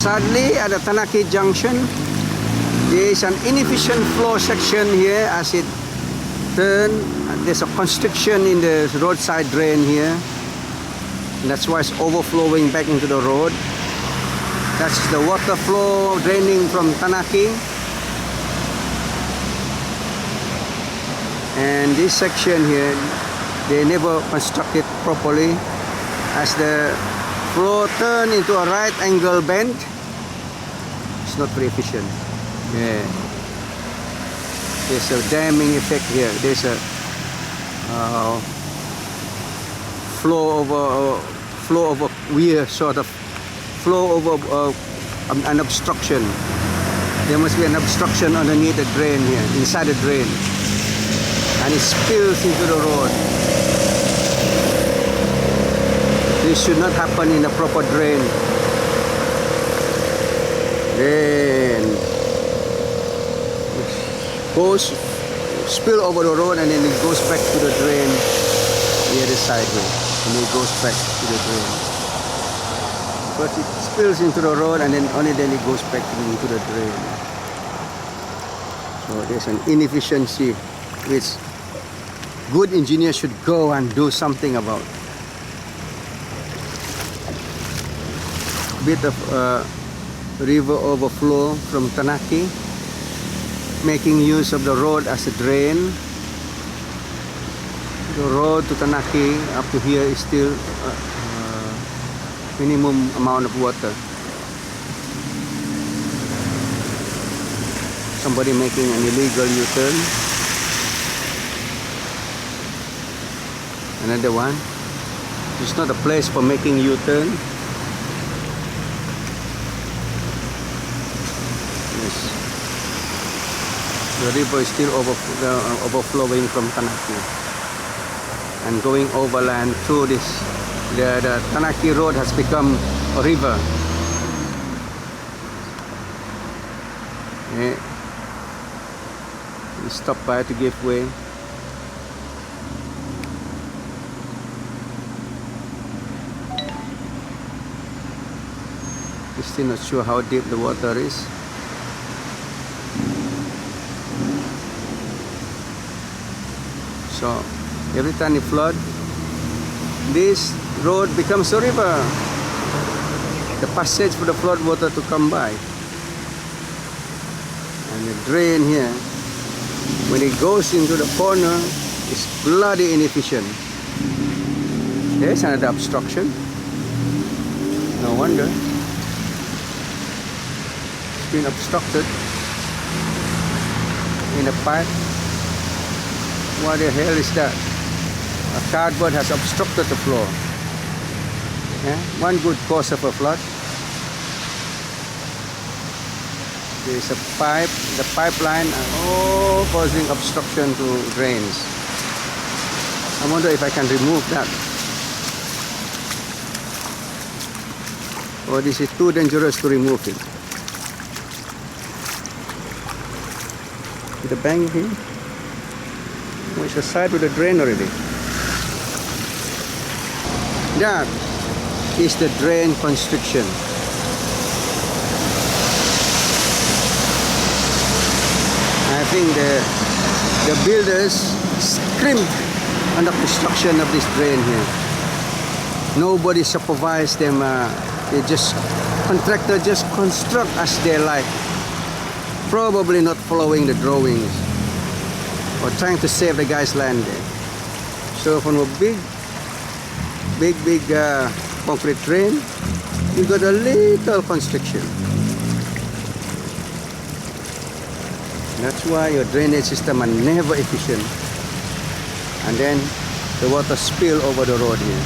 Sadly, at the Tanaki Junction, there is an inefficient flow section here as it turns. There's a constriction in the roadside drain here. And that's why it's overflowing back into the road. That's the water flow draining from Tanaki. And this section here, they never constructed properly. As the flow turns into a right angle bend, it's not very efficient. Yeah. There's a damming effect here. There's a flow over weir, sort of flow over an obstruction. There must be an obstruction underneath the drain here, inside the drain, and it spills into the road. This should not happen in a proper drain. Then it goes spill over the road, and then it goes back to the drain the other side way, and it goes back to the drain. But it spills into the road, and then only then it goes back into the drain. So there's an inefficiency which good engineers should go and do something about. Bit of river overflow from Tanaki, making use of the road as a drain. The road to Tanaki up to here is still minimum amount of water. Somebody making an illegal U-turn. Another one. It's not a place for making U-turn. The river is still overflowing from Tanaki and going overland through this. The Tanaki road has become a river. Yeah. We stop by to give way. We're still not sure how deep the water is. So every time it floods, this road becomes a river. The passage for the flood water to come by. And the drain here, when it goes into the corner, is bloody inefficient. There's another obstruction. No wonder. It's been obstructed in a pipe. What the hell is that? A cardboard has obstructed the floor. Yeah? One good cause of a flood. There is a pipe, the pipeline are all causing obstruction to drains. I wonder if I can remove that. Or this is too dangerous to remove it. The bank here. It's a side with the drain already. That is the drain constriction. I think the builders scrimped on the construction of this drain here. Nobody supervised them. They just contractor just construct as they like. Probably not following the drawings, or trying to save the guy's land there. So from a big concrete drain, you got a little constriction. That's why your drainage system are never efficient. And then the water spill over the road here.